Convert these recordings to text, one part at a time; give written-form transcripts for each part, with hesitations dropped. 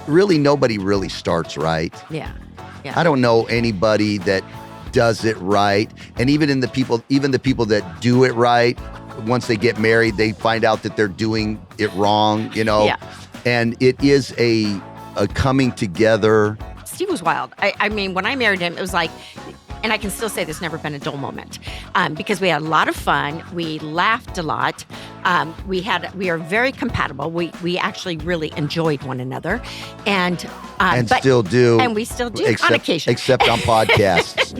really nobody really starts right. Yeah. I don't know anybody that does it right. And even the people that do it right, once they get married, they find out that they're doing it wrong, Yeah. And it is a coming together. Steve was wild. I mean, when I married him, it was like, and I can still say there's never been a dull moment, because we had a lot of fun. We laughed a lot. We are very compatible. We actually really enjoyed one another, but still do. And we still do on occasion, except on podcasts.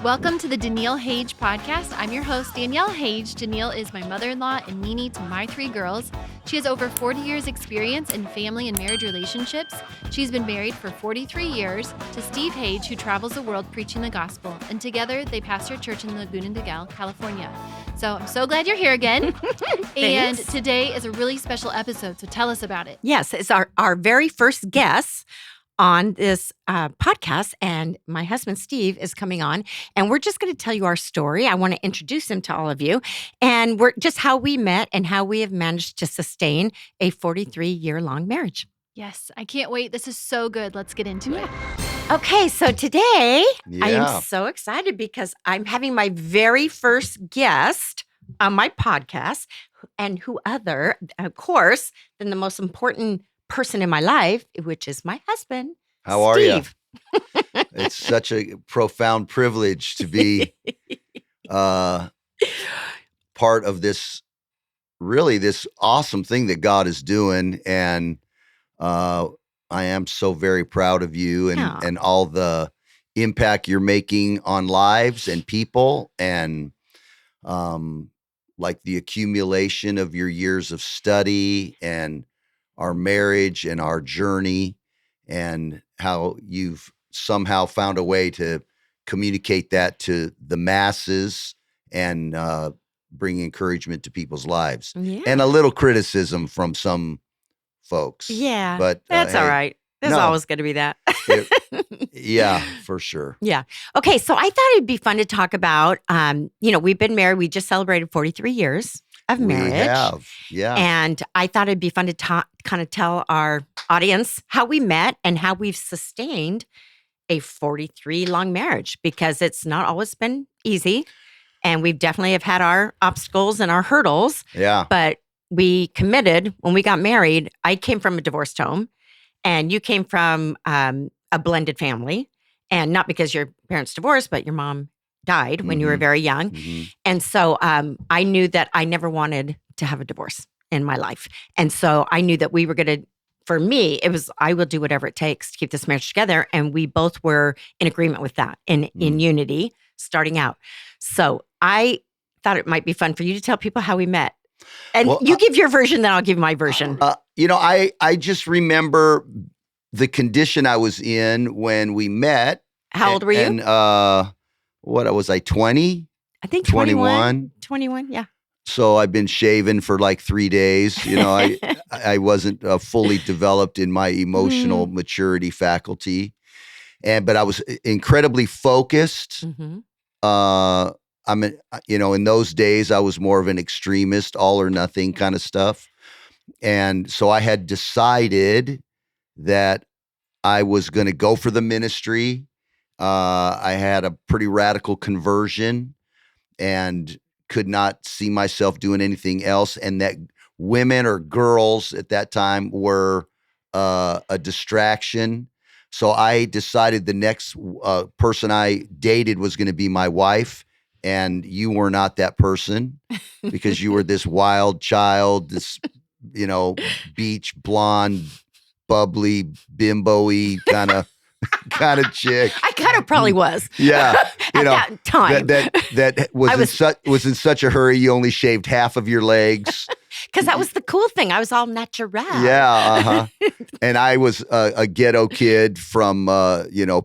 Welcome to the Daniele Hage podcast. I'm your host, Danielle Hage. Danielle is my mother-in-law and Nini to my 3 girls. She has over 40 years experience in family and marriage relationships. She's been married for 43 years to Steve Hage, who travels the world preaching the gospel. And together they pastor a church in Laguna Niguel, California. So I'm so glad you're here again. And today is a really special episode, so tell us about it. Yes, it's our very first guest on this podcast, and my husband Steve is coming on, and we're just going to tell you our story. I want to introduce him to all of you, and we're just how we met and how we have managed to sustain a 43-year-long marriage. Yes, I can't wait. This is so good. Let's get into it. Okay, so today I am so excited because I'm having my very first guest on my podcast, and who other, of course, than the most important person in my life, which is my husband. How are you? Steve. It's such a profound privilege to be part of this awesome thing that God is doing. And I am so very proud of you and all the impact you're making on lives and people, and like the accumulation of your years of study and our marriage and our journey, and how you've somehow found a way to communicate that to the masses and bring encouragement to people's lives. Yeah. And a little criticism from some folks. Yeah, but that's all right. There's always going to be that. Yeah, for sure. Yeah. Okay, so I thought it'd be fun to talk about, we've been married. We just celebrated 43 years of marriage. We have, yeah. And I thought it'd be fun to kind of tell our audience how we met and how we've sustained a 43-long marriage, because it's not always been easy. And we definitely have had our obstacles and our hurdles. Yeah. But we committed when we got married. I came from a divorced home, and you came from a blended family. And not because your parents divorced, but your mom died when you were very young. Mm-hmm. And so I knew that I never wanted to have a divorce in my life. And so I knew that we were going to, for me, it was, I will do whatever it takes to keep this marriage together. And we both were in agreement with that, in unity, starting out. So I thought it might be fun for you to tell people how we met. And you give your version, then I'll give my version. I just remember the condition I was in when we met. How old were you? And what was I, 20? I think 21. 21, yeah. So I've been shaven for like 3 days. I wasn't fully developed in my emotional maturity faculty, but I was incredibly focused. In those days I was more of an extremist, all or nothing kind of stuff, and so I had decided that I was going to go for the ministry. I had a pretty radical conversion and could not see myself doing anything else. And that women or girls at that time were a distraction. So I decided the next person I dated was going to be my wife. And you were not that person, because you were this wild child, this, beach blonde, bubbly, bimbo-y kind of chick. I kind of probably was. Yeah. At that time. That was in such a hurry, you only shaved half of your legs. Because that was the cool thing. I was all natural. Yeah. And I was a ghetto kid from,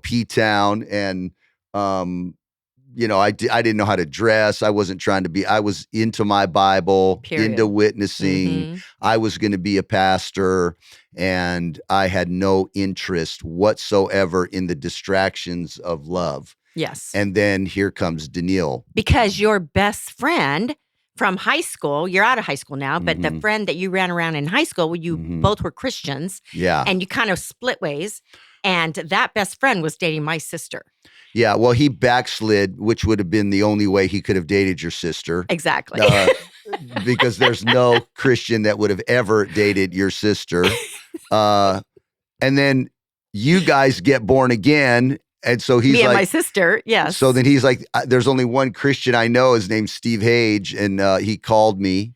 P-Town. And, I didn't know how to dress. I wasn't trying to be, I was into my Bible, into witnessing. I was going to be a pastor, and I had no interest whatsoever in the distractions of love. Yes. And then here comes Daniele. Because your best friend from high school. You're out of high school now, but the Mhm. friend that you ran around in high school, you Mhm. both were Christians, Yeah. and you kind of split ways. And that best friend was dating my sister. Yeah. Well, he backslid, which would have been the only way he could have dated your sister. Exactly. Because there's no Christian that would have ever dated your sister. And then you guys get born again. And so he's Me and like, my sister, yes. so then he's like, there's only one Christian I know. His name's Steve Hage. And he called me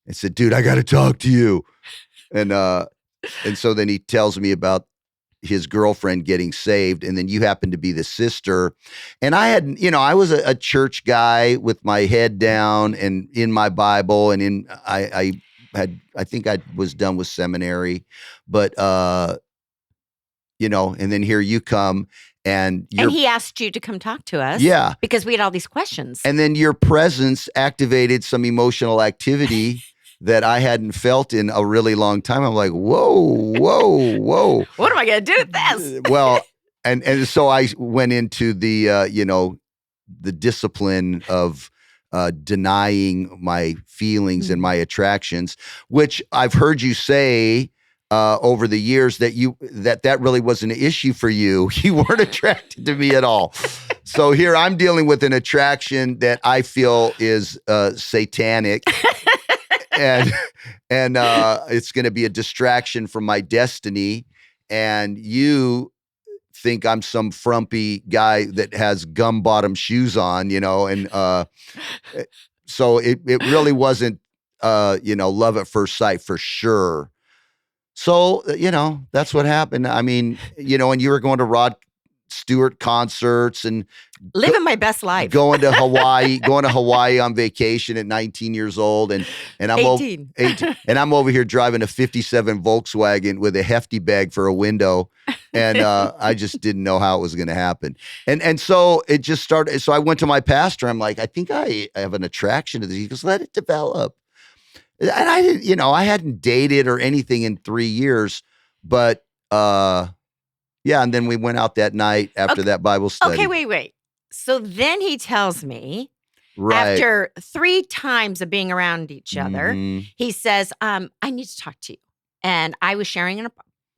and said, dude, I got to talk to you. And so then he tells me about his girlfriend getting saved. And then you happen to be the sister. And I had, I was a church guy with my head down and in my Bible. And I think I was done with seminary, but, and then here you come. And he asked you to come talk to us. Yeah. Because we had all these questions. And then your presence activated some emotional activity that I hadn't felt in a really long time. I'm like, whoa. What am I going to do with this? Well, and so I went into the, the discipline of denying my feelings and my attractions, which I've heard you say over the years that really wasn't an issue for you. You weren't attracted to me at all. So here I'm dealing with an attraction that I feel is satanic, and it's going to be a distraction from my destiny. And you think I'm some frumpy guy that has gum bottom shoes on, and so it really wasn't love at first sight for sure. So, that's what happened. I mean, and you were going to Rod Stewart concerts and living my best life, going to Hawaii on vacation at 19 years old. And I'm 18. 18, and I'm over here driving a 57 Volkswagen with a hefty bag for a window. And I just didn't know how it was going to happen. And so it just started. So I went to my pastor. I'm like, I think I have an attraction to this. He goes, let it develop. And I didn't, I hadn't dated or anything in 3 years, but yeah. And then we went out that night after that Bible study. Okay, wait. So then he tells me, right after 3 times of being around each other, he says, I need to talk to you. And I was sharing a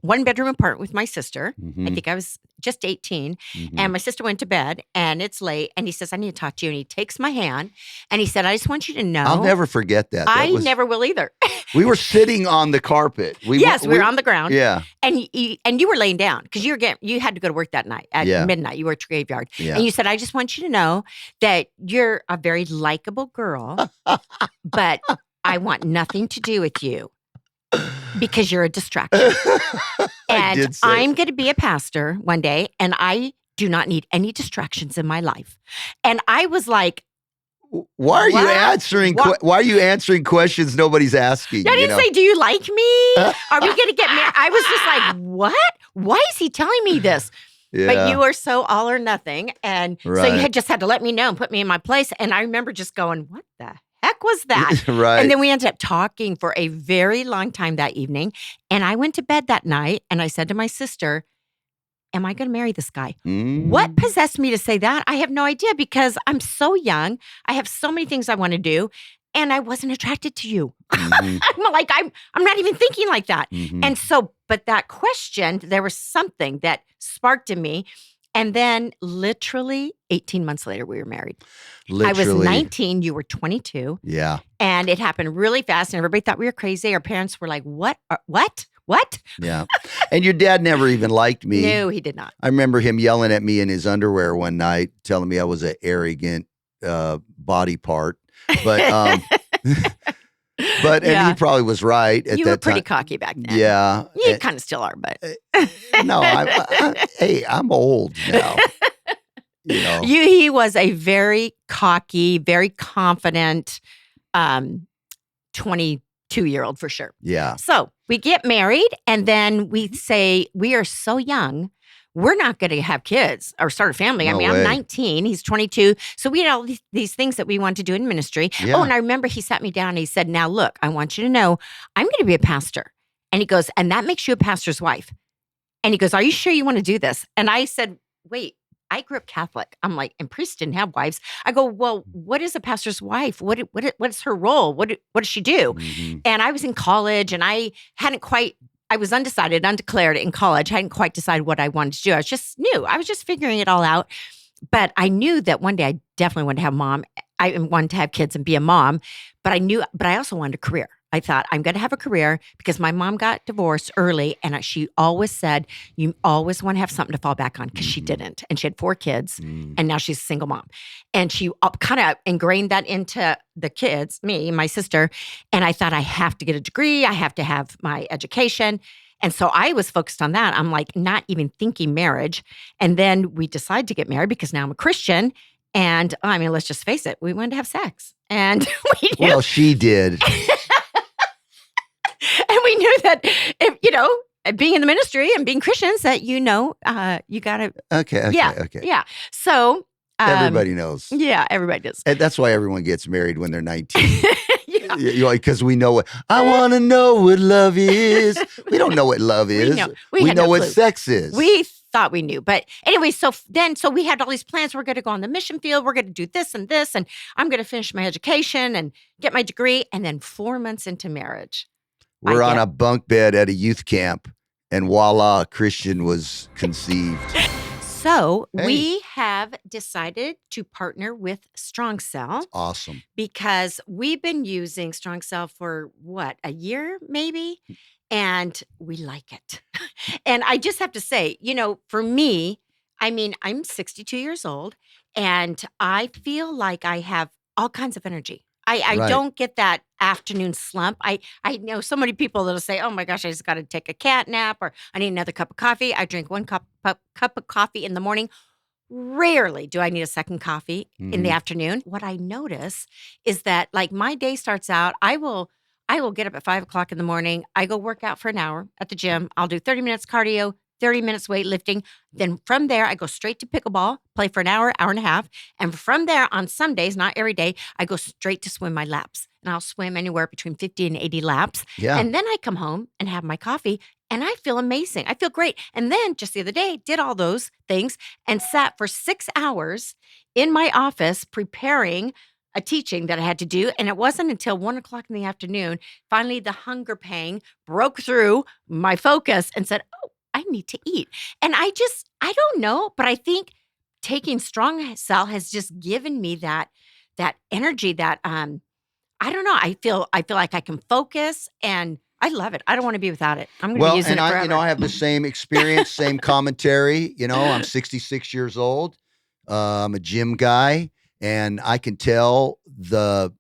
1-bedroom apartment with my sister. I think I was just 18. And my sister went to bed and it's late. And he says, I need to talk to you. And he takes my hand and he said, I just want you to know. I'll never forget that. I never will either. We were sitting on the carpet. We were on the ground. Yeah. And you were laying down because you had to go to work that night at midnight. You worked a graveyard. Yeah. And you said, I just want you to know that you're a very likable girl, but I want nothing to do with you because you're a distraction. And I'm going to be a pastor one day, and I do not need any distractions in my life. And I was like, why are you answering? Why are you answering questions nobody's asking? I didn't say, "Do you like me? Are we going to get married?" I was just like, "What? Why is he telling me this?" Yeah. But you were so all or nothing, and so you had to let me know and put me in my place. And I remember just going, "What the heck was that?" Right. And then we ended up talking for a very long time that evening. And I went to bed that night, and I said to my sister, am I going to marry this guy? What possessed me to say that? I have no idea because I'm so young. I have so many things I want to do. And I wasn't attracted to you. I'm not even thinking like that. And so, but that question, there was something that sparked in me. And then literally 18 months later, we were married. I was 19, you were 22. Yeah. And it happened really fast. And everybody thought we were crazy. Our parents were like, what? What? Yeah. And your dad never even liked me. No, he did not. I remember him yelling at me in his underwear one night, telling me I was an arrogant body part. But and he probably was right at that time. You were pretty cocky back then. Yeah. You kind of still are, but. No, I'm old now. He was a very cocky, very confident 22-year-old for sure. Yeah. So we get married and then we say, we are so young, we're not going to have kids or start a family. No way. I'm 19, he's 22. So we had all these things that we wanted to do in ministry. Yeah. Oh, and I remember he sat me down and he said, now look, I want you to know I'm going to be a pastor. And he goes, and that makes you a pastor's wife. And he goes, are you sure you want to do this? And I said, wait, I grew up Catholic. I'm like, and priests didn't have wives. I go, well, what is a pastor's wife? What's her role? What does she do? Mhm. And I was in college, and I was undecided, undeclared in college. I hadn't quite decided what I wanted to do. I was just new. I was just figuring it all out. But I knew that one day I definitely wanted to have mom. I wanted to have kids and be a mom. But I also wanted a career. I thought, I'm going to have a career because my mom got divorced early, and she always said, you always want to have something to fall back on, because she didn't. And she had 4 kids, and now she's a single mom. And she kind of ingrained that into the kids, me, my sister. And I thought, I have to get a degree. I have to have my education. And so I was focused on that. I'm like, not even thinking marriage. And then we decided to get married because now I'm a Christian. And I mean, let's just face it, we wanted to have sex. And we knew, Well, she did. and we knew that if, being in the ministry and being Christians, that you got to. Okay. Yeah. So Everybody knows. Yeah, everybody does. And that's why everyone gets married when they're 19. Yeah. Because we know what, I want to know what love is. We don't know what love is. We had know no what clue. sex is. We thought we knew. But anyway, so we had all these plans. We're going to go on the mission field. We're going to do this, and I'm going to finish my education and get my degree. And then 4 months into marriage, We're on a bunk bed at a youth camp, and voila, a Christian was conceived. So Hey. we have decided to partner with Strong Cell Awesome. because we've been using Strong Cell for a year maybe, and we like it. And I just have to say, for me, I mean, I'm 62 years old, and I feel like I have all kinds of energy. I Right. don't get that afternoon slump. I know so many people that'll say, oh my gosh, I just got to take a cat nap, or I need another cup of coffee. I drink 1 cup of coffee in the morning. Rarely do I need a second coffee in the afternoon. What I notice is that, like, my day starts out, I will get up at 5:00 in the morning. I go work out for an hour at the gym. I'll do 30 minutes cardio, 30 minutes weightlifting. Then from there, I go straight to pickleball, play for an hour, hour and a half. And from there, on some days, not every day, I go straight to swim my laps. And I'll swim anywhere between 50 and 80 laps. Yeah. And then I come home and have my coffee, and I feel amazing. I feel great. And then just the other day, did all those things and sat for 6 hours in my office preparing a teaching that I had to do. And it wasn't until 1:00 in the afternoon, finally the hunger pang broke through my focus and said, oh, I need to eat. And I don't know, but I think taking Strong Cell has just given me that energy that, I don't know. I feel like I can focus, and I love it. I don't want to be without it. I'm going to be using it forever. I have the same experience, same commentary. I'm 66 years old. I'm a gym guy, and I can tell the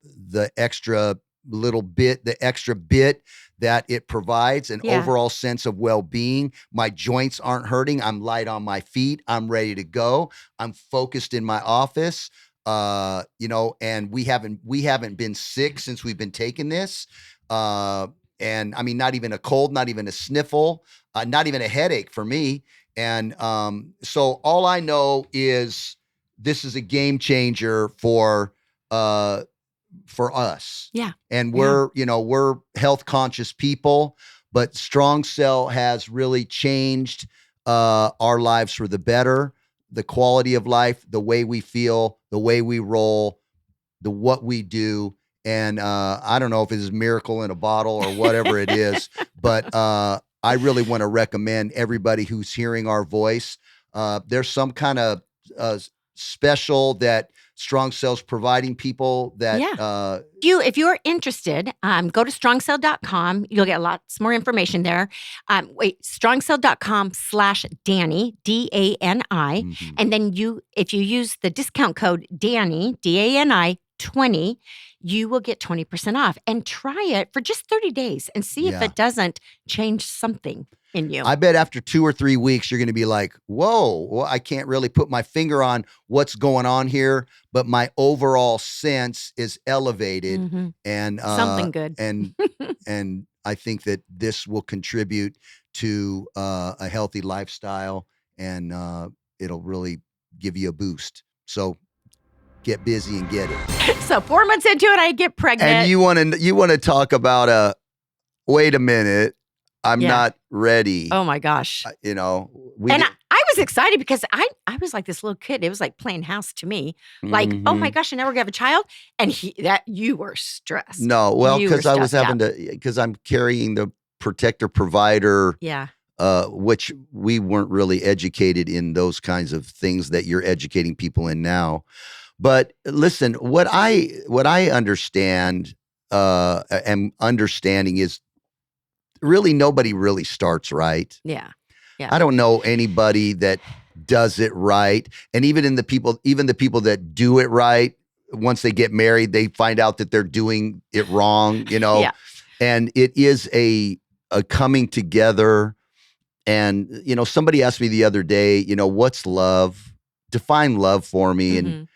extra little bit, the extra bit that it provides an overall sense of well-being. My joints aren't hurting. I'm light on my feet. I'm ready to go. I'm focused in my office. And we haven't been sick since we've been taking this. And I mean, not even a cold, not even a sniffle, not even a headache for me. And so all I know is this is a game changer for us. Yeah. And we're health conscious people, but Strong Cell has really changed our lives for the better, the quality of life, the way we feel, the way we roll, what we do. And I don't know if it's a miracle in a bottle or whatever it is, but I really want to recommend everybody who's hearing our voice. There's some kind of special that Strong Cell's providing people that if you're interested, go to strongcell.com. You'll get lots more information there. Strongcell.com/Dani, DANI. And then if you use the discount code Dani, DANI 20, you will get 20% off, and try it for just 30 days and see if it doesn't change something in you. I bet after 2 or 3 weeks, you're going to be like, whoa, well, I can't really put my finger on what's going on here, but my overall sense is elevated and something good. And I think that this will contribute to a healthy lifestyle, and it'll really give you a boost. So get busy and get it. So 4 months into it, I get pregnant. And you want to talk about wait a minute, I'm not ready. Oh my gosh. I was was excited because I was like this little kid. It was like playing house to me. Like, oh my Mhm. gosh, I never gonna have a child. And you were stressed. No, well, You were because I was stressed having out. to, because I'm carrying the protector provider, Yeah. which we weren't really educated in those kinds of things that you're educating people in now. But listen, what I understand, am understanding is really nobody really starts right. Yeah. Yeah. I don't know anybody that does it right. And even the people that do it right, once they get married, they find out that they're doing it wrong, Yeah. and it is a coming together. And, somebody asked me the other day, what's love? Define love for me. And,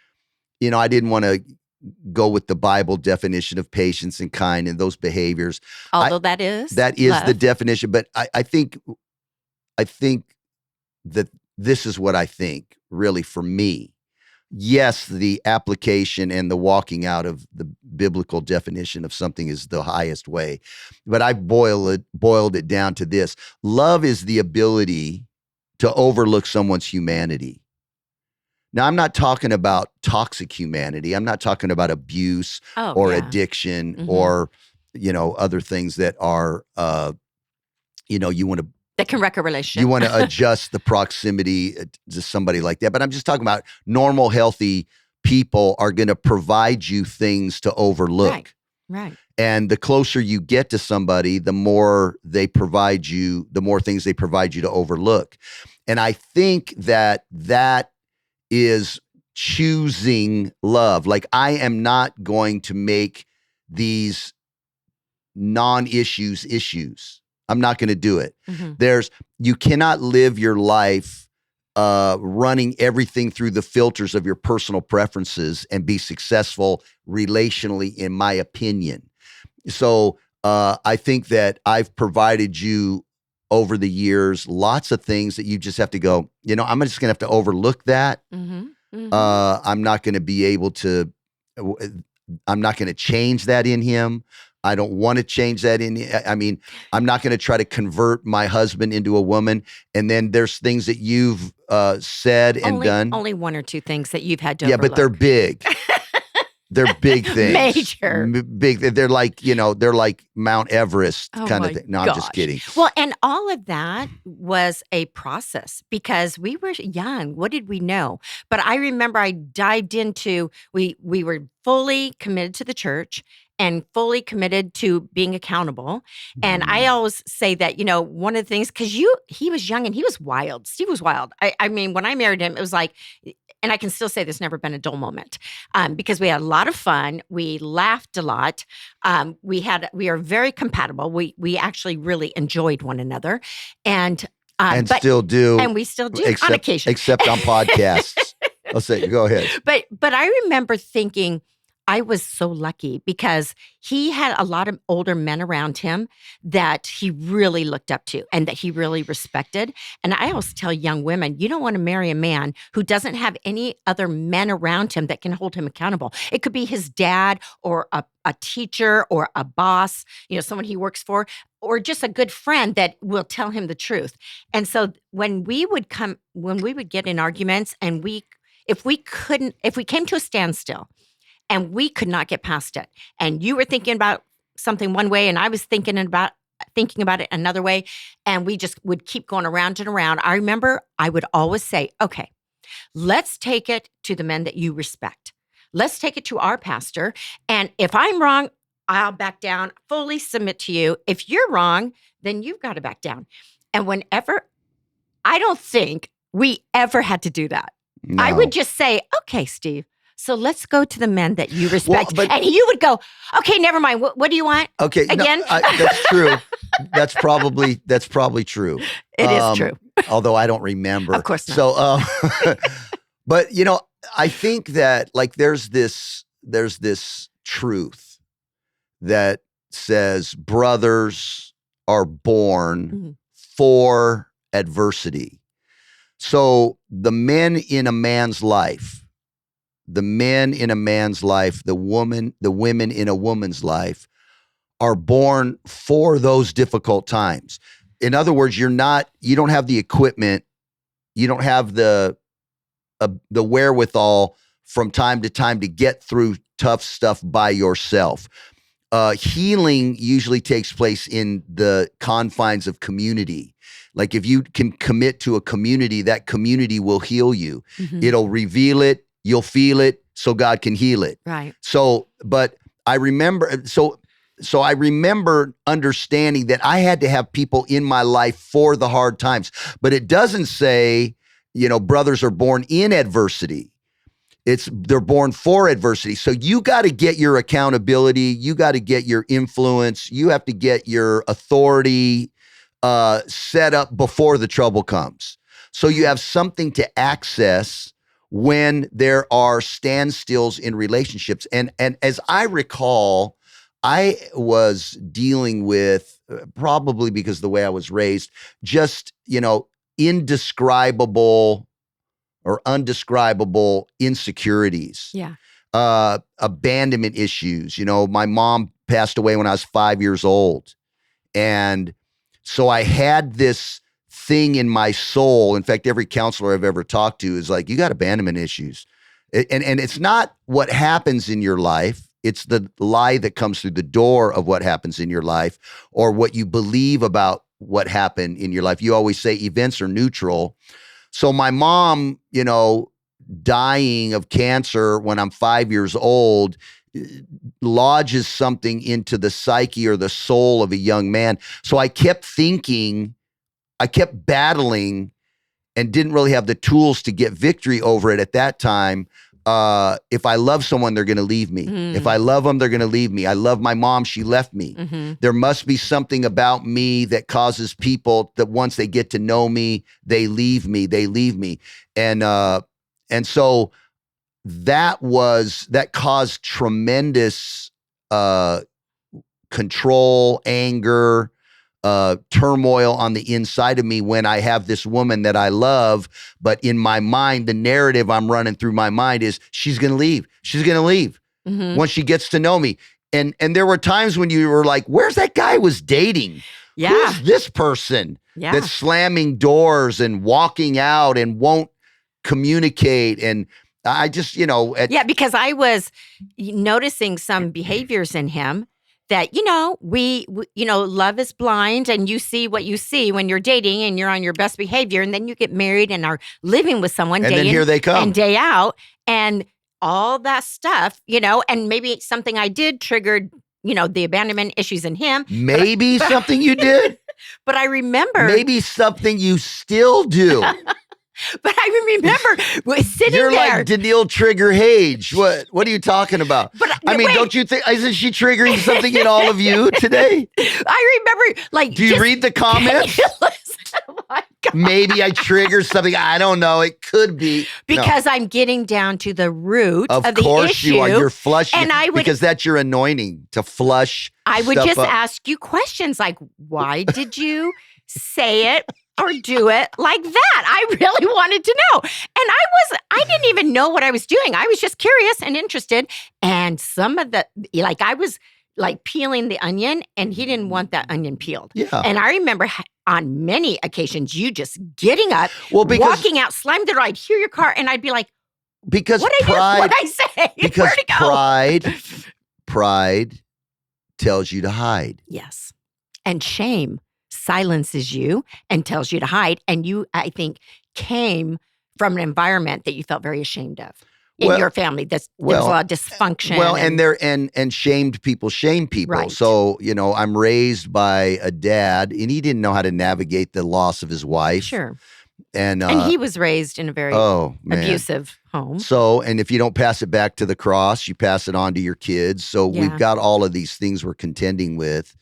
Mhm. I didn't want to go with the Bible definition of patience and kind and those behaviors. Although that is The love. definition, but I think that this is what I think really for me. Yes, the application and the walking out of the biblical definition of something is the highest way. But I boiled it down to this. Love is the ability to overlook someone's humanity. Now, I'm not talking about toxic humanity. I'm not talking about abuse Oh, or yeah. addiction Mhm. or, other things that are, you want to That can wreck a relationship. you want to adjust the proximity to somebody like that. But I'm just talking about normal, healthy people are going to provide you things to overlook. Right. And the closer you get to somebody, the more they provide you, the more things they provide you to overlook. And I think that is choosing love. Like, I am not going to make these non-issues issues. I'm not going to do it. Mhm. You cannot live your life running everything through the filters of your personal preferences and be successful relationally, in my opinion. So I think that I've provided you over the years lots of things that you just have to go, I'm just going to have to overlook that. Mhm. Mhm. I'm not going to be able to, I'm not going to change that in him. I don't want to change that I'm not going to try to convert my husband into a woman. And then there's things that you've said and done. Only one or two things that you've had to Yeah, but they're overlook. big. They're big things. Major. Big. They're like, they're like Mount Everest Oh kind of my thing. No, I'm just gosh. kidding. Well, and all of that was a process because we were young. What did we know? But I remember I dived into, we were fully committed to the church and fully committed to being accountable. And I always say that, one of the things, because he was young and he was wild. Steve was wild. I mean, when I married him, it was like, and I can still say there's never been a dull moment because we had a lot of fun. We laughed a lot. We are very compatible. We actually really enjoyed one another, and still do, and we still do on occasion, except on podcasts. I'll say, go ahead. But I remember thinking, I was so lucky because he had a lot of older men around him that he really looked up to and that he really respected. And I always tell young women, you don't want to marry a man who doesn't have any other men around him that can hold him accountable. It could be his dad or a teacher or a boss, someone he works for, or just a good friend that will tell him the truth. And so when we would get in arguments and if we came to a standstill, and we could not get past it. And you were thinking about something one way, and I was thinking about it another way. And we just would keep going around and around. I remember I would always say, okay, let's take it to the men that you respect. Let's take it to our pastor. And if I'm wrong, I'll back down, fully submit to you. If you're wrong, then you've got to back down. And I don't think we ever had to do that. No. I would just say, okay, Steve, so let's go to the men that you respect. Well, and you would go, okay, never mind. What do you want? Okay. Again? No, that's true. That's probably true. It is true. Although I don't remember. Of course not. So, but I think that like there's this truth that says brothers are born for adversity. So the men in a man's life, the men in a man's life, the women in a woman's life are born for those difficult times. In other words, you don't have the equipment you don't have the wherewithal from time to time to get through tough stuff by yourself. Healing usually takes place in the confines of community. Like if you can commit to a community, that community will heal you. Mhm. It'll reveal it. You'll feel it so God can heal it. Right. So, but I remember, so I remember understanding that I had to have people in my life for the hard times, but it doesn't say, brothers are born in adversity. They're born for adversity. So you got to get your accountability. You got to get your influence. You have to get your authority set up before the trouble comes. So you have something to access when there are standstills in relationships. And as I recall, I was dealing with, probably because of the way I was raised, just, indescribable or undescribable insecurities. Yeah. Abandonment issues. My mom passed away when I was 5 years old. And so I had this thing in my soul. In fact, every counselor I've ever talked to is like, you got abandonment issues. And it's not what happens in your life. It's the lie that comes through the door of what happens in your life, or what you believe about what happened in your life. You always say events are neutral. So my mom, dying of cancer when I'm 5 years old, lodges something into the psyche or the soul of a young man. So I kept thinking, I kept battling, and didn't really have the tools to get victory over it at that time. If I love someone, they're going to leave me. Mm. If I love them, they're going to leave me. I love my mom. She left me. Mm-hmm. There must be something about me that causes people that once they get to know me, they leave me. And so that caused tremendous control, anger, turmoil on the inside of me when I have this woman that I love. But in my mind, the narrative I'm running through my mind is she's going to leave. She's going to leave Mm-hmm. once she gets to know me. And there were times when you were like, where's that guy I was dating? Yeah. Who's this person Yeah. that's slamming doors and walking out and won't communicate? And I just, Yeah, because I was noticing some behaviors in him that, we love is blind, and you see what you see when you're dating and you're on your best behavior, and then you get married and are living with someone and day then in here they come. and day out, and all that stuff, and maybe something I did triggered, the abandonment issues in him. Maybe something you did. But I remember. Maybe something you still do. But I remember sitting You're there. like Daniele Trigger Hage. What are you talking about? But I mean, wait. don't you think, isn't she triggering something in all of you today? I remember, like. Do you read the comments? Oh my God. Maybe I triggered something. I don't know. It could be. Because I'm getting down to the root of the issue. Of course you are. You're flushing. And I would, because that's your anointing, to flush. I would stuff just up. ask you questions like, why did you say it or do it like that? I really wanted to know. And I didn't even know what I was doing. I was just curious and interested. And some of I was like peeling the onion, and he didn't want that onion peeled. Yeah. And I remember on many occasions, you just getting up, walking out, slammed the door. I'd hear your car, and I'd be like, because what'd I say? Because Where'd it go? pride tells you to hide. Yes. And shame silences you and tells you to hide. And you, I think, came from an environment that you felt very ashamed of in your family. There was a lot of dysfunction. Well, and shamed people shame people. Right. So, I'm raised by a dad, and he didn't know how to navigate the loss of his wife. Sure. And he was raised in a very abusive home. So, and if you don't pass it back to the cross, you pass it on to your kids. So we've got all of these things we're contending with.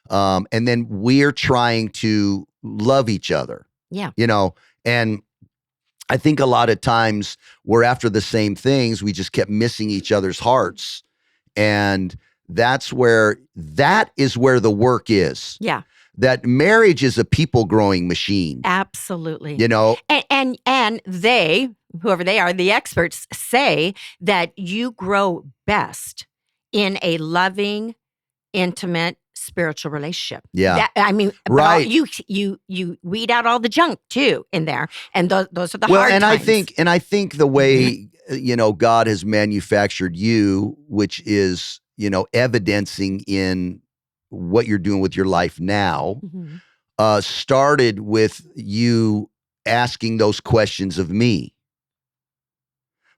And then we're trying to love each other. Yeah. And I think a lot of times we're after the same things. We just kept missing each other's hearts. And that is where the work is. Yeah. That marriage is a people growing machine. Absolutely. And they, whoever they are, the experts say that you grow best in a loving, intimate, spiritual relationship. Yeah. But Right. you weed out all the junk too in there, and those are the Well, hard and times. I think the way God has manufactured you, which is evidencing in what you're doing with your life now, Mhm. started with you asking those questions of me.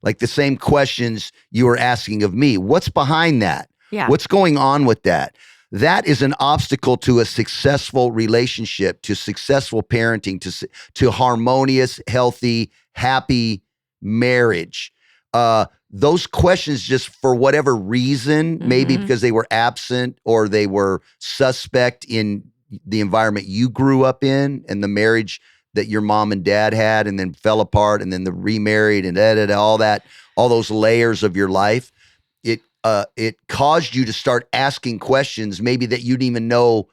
Like the same questions you were asking of me. What's behind that? Yeah. What's going on with that? That is an obstacle to a successful relationship, to successful parenting, to harmonious, healthy, happy marriage. Those questions, just for whatever reason, maybe Mhm. because they were absent or they were suspect in the environment you grew up in and the marriage that your mom and dad had, and then fell apart, and then the remarried, and all that, all those layers of your life. It caused you to start asking questions maybe that you didn't even know.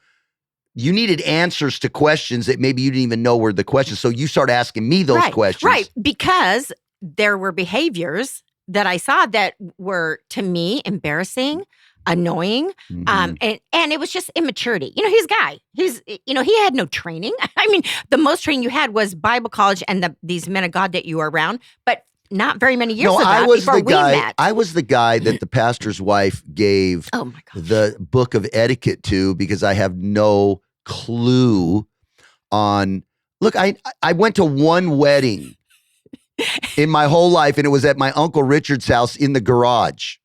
You needed answers to questions that maybe you didn't even know were the questions. So you start asking me those questions. Right, because there were behaviors that I saw that were, to me, embarrassing, annoying, Mhm. and it was just immaturity. He's a guy. He had no training. I mean, the most training you had was Bible college and these men of God that you were around, but not very many years No, of that I was before the we guy. met. I was the guy that the pastor's wife gave Oh my gosh. the book of etiquette to, because I have no clue on. Look, I went to one wedding in my whole life, and it was at my Uncle Richard's house in the garage.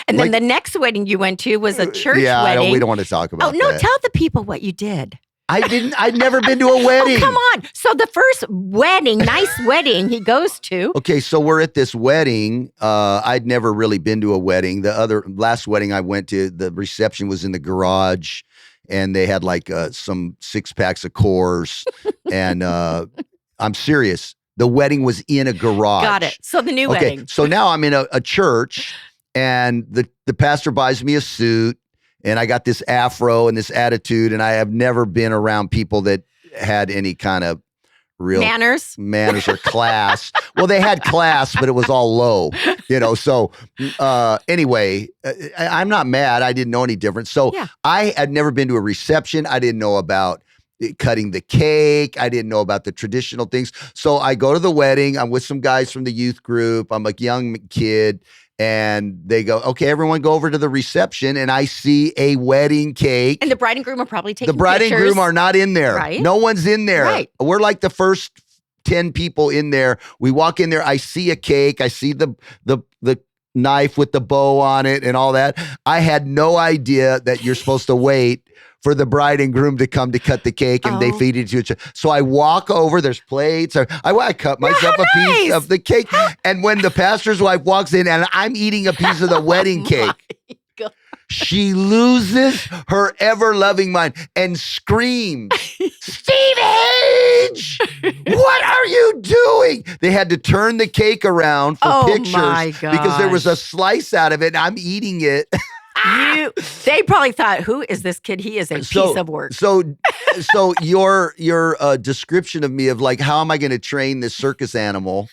And then like- the next wedding you went to was a church Yeah, wedding. we don't want to talk Oh about no, that. tell the people what you did. I'd never been to a wedding. Oh, come on. So the first wedding, nice wedding he goes to. Okay, so we're at this wedding. I'd never really been to a wedding. The last wedding I went to, the reception was in the garage, and they had like some 6-packs of Coors. And I'm serious. The wedding was in a garage. Got it. So the new Okay, wedding. so now I'm in a church, and the pastor buys me a suit, and I got this afro and this attitude, and I have never been around people that had any kind of real Manners. or class. Well, they had class, but it was all low, So anyway, I'm not mad. I didn't know any different. So Yeah. I had never been to a reception. I didn't know about cutting the cake. I didn't know about the traditional things. So I go to the wedding. I'm with some guys from the youth group. I'm a young kid. And they go, okay, everyone go over to the reception. And I see a wedding cake. And the bride and groom are probably taking The bride pictures. and groom are not in there. Right. No one's in there. Right. We're like the first 10 people in there. We walk in there. I see a cake. I see the knife with the bow on it and all that. I had no idea that you're supposed to wait for the bride and groom to come to cut the cake, and they Oh. feed it to each other. So I walk over, there's plates. I cut myself how a piece nice. of the cake. And when the pastor's wife walks in and I'm eating a piece of the wedding cake, God. she loses her ever-loving mind and screams, Steve Hage, what are you doing? They had to turn the cake around for Oh, pictures my because there was a gosh. slice out of it and I'm eating it. They probably thought, who is this kid? He is a piece of work. So your description of me of like, how am I going to train this circus animal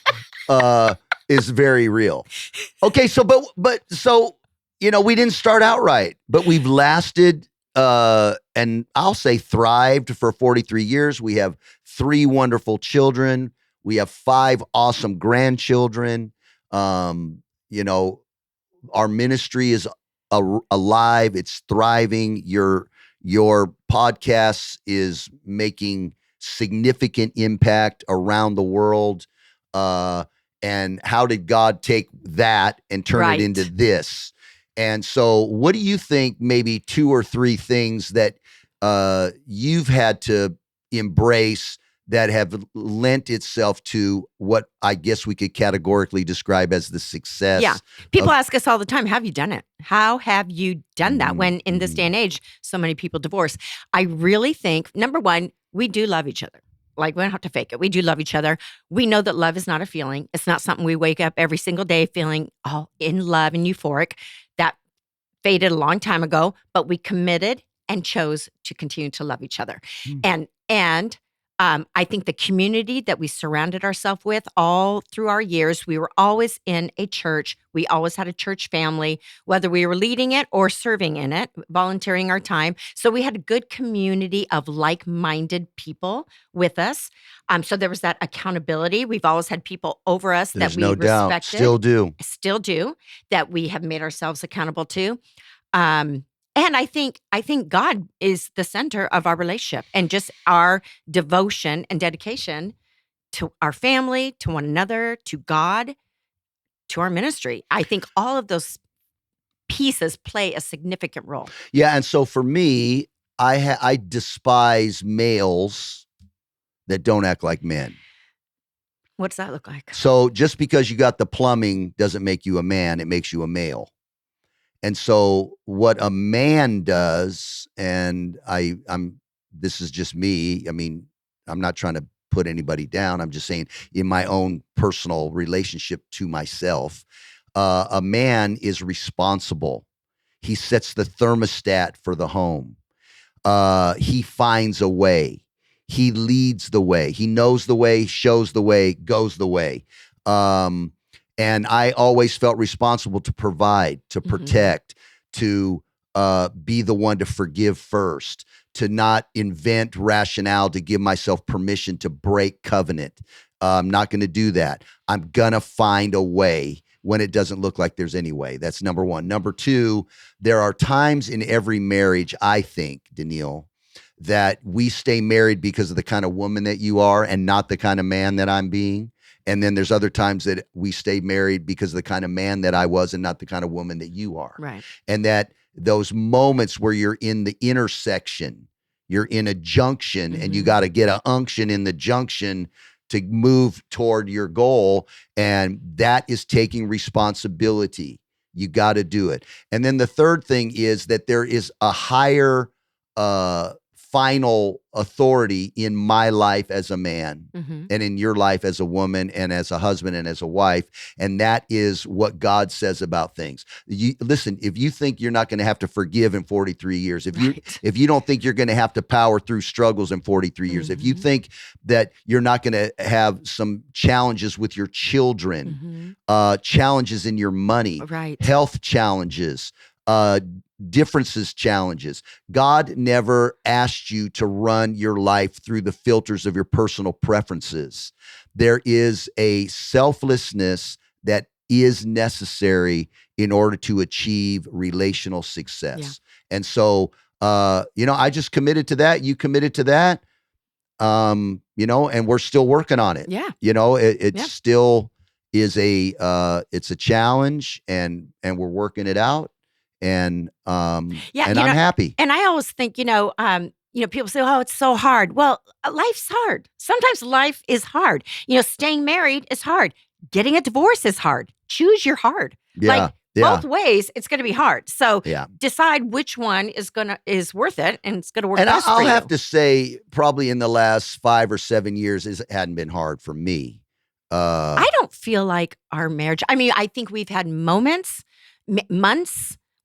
is very real. Okay, so we didn't start out right, but we've lasted and I'll say thrived for 43 years. We have 3 wonderful children. We have 5 awesome grandchildren. Our ministry is alive. It's thriving. Your podcast is making significant impact around the world. And how did God take that and turn Right. it into this? And so what do you think maybe 2 or 3 things that you've had to embrace that have lent itself to what I guess we could categorically describe as the success? Yeah. People ask us all the time, have you done it? How have you done that? Mhm, When in this day and age, so many people divorce. I really think, number one, we do love each other. Like, we don't have to fake it. We do love each other. We know that love is not a feeling. It's not something we wake up every single day feeling all in love and euphoric. That faded a long time ago, but we committed and chose to continue to love each other. Mm. And I think the community that we surrounded ourselves with all through our years, we were always in a church. We always had a church family, whether we were leading it or serving in it, volunteering our time. So we had a good community of like-minded people with us. So there was that accountability. We've always had people over us There's that we no doubt. respected. Still do. That we have made ourselves accountable to. And I think God is the center of our relationship and just our devotion and dedication to our family, to one another, to God, to our ministry. I think all of those pieces play a significant role. Yeah, and so for me, I despise males that don't act like men. What does that look like? So just because you got the plumbing doesn't make you a man, it makes you a male. And so what a man does, and this is just me. I mean, I'm not trying to put anybody down. I'm just saying in my own personal relationship to myself, a man is responsible. He sets the thermostat for the home. He finds a way. He leads the way. He knows the way, shows the way, goes the way. And I always felt responsible to provide, to protect, to be the one to forgive first, to not invent rationale to give myself permission to break covenant. I'm not going to do that. I'm going to find a way when it doesn't look like there's any way. That's number one. Number two, there are times in every marriage, I think, Daniele, that we stay married because of the kind of woman that you are and not the kind of man that I'm being. And then there's other times that we stay married because of the kind of man that I was and not the kind of woman that you are. Right. And that those moments where you're in the intersection, you're in a junction and you got to get an unction in the junction to move toward your goal. And that is taking responsibility. You got to do it. And then the third thing is that there is a higher final authority in my life as a man and in your life as a woman and as a husband and as a wife. And that is what God says about things. Listen, if you think you're not going to have to forgive in 43 years, if you don't think you're going to have to power through struggles in 43 years, if you think that you're not going to have some challenges with your children, challenges in your money, health challenges, differences, challenges. God never asked you to run your life through the filters of your personal preferences. There is a selflessness that is necessary in order to achieve relational success. Yeah. And so, I just committed to that. You committed to that, and we're still working on it. Yeah. It still is it's a challenge and we're working it out. And I'm happy. And I always think, people say, "Oh, it's so hard." Well, life's hard. Sometimes life is hard. Staying married is hard. Getting a divorce is hard. Choose your hard. Both ways, it's going to be hard. So decide which one is worth it, and it's going to work best for you. And I'll have to say, probably in the last 5 or 7 years, it hadn't been hard for me. I don't feel like our marriage. I mean, I think we've had months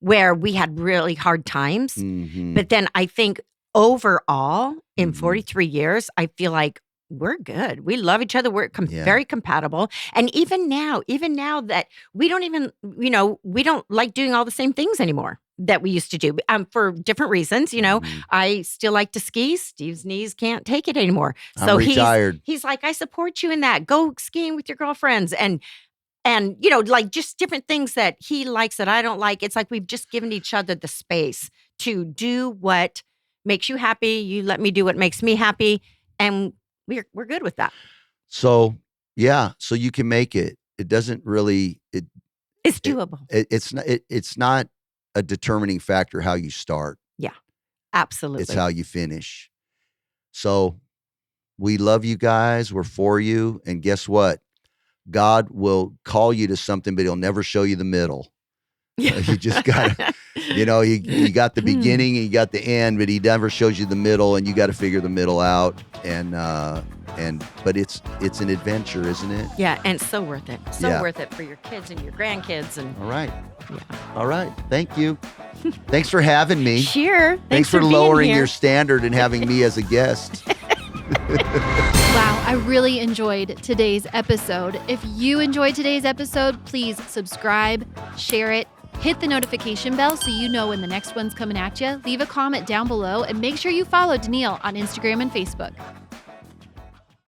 where we had really hard times. But then I think overall, in 43 years, I feel like we're good. We love each other. We're very compatible. And even now that we don't even, we don't like doing all the same things anymore that we used to do for different reasons. I still like to ski. Steve's knees can't take it anymore. So I'm retired. He's like, I support you in that. Go skiing with your girlfriends. And just different things that he likes that I don't like. It's like we've just given each other the space to do what makes you happy. You let me do what makes me happy. And we're good with that. So, so you can make it. It doesn't really, it's doable. It's not a determining factor how you start. Yeah, absolutely. It's how you finish. So we love you guys. We're for you. And guess what? God will call you to something, but he'll never show you the middle. You just got to, you got the beginning and you got the end, but he never shows you the middle, and you got to figure the middle out. But it's an adventure, isn't it? Yeah. And it's so worth it. Worth it for your kids and your grandkids. And all right. Yeah. All right. Thank you. Thanks for having me. Sure. Thanks for lowering your standard and having me as a guest. Wow, I really enjoyed today's episode. If you enjoyed today's episode, please subscribe, share it, hit the notification bell so you know when the next one's coming at you. Leave a comment down below and make sure you follow Daniele on Instagram and Facebook.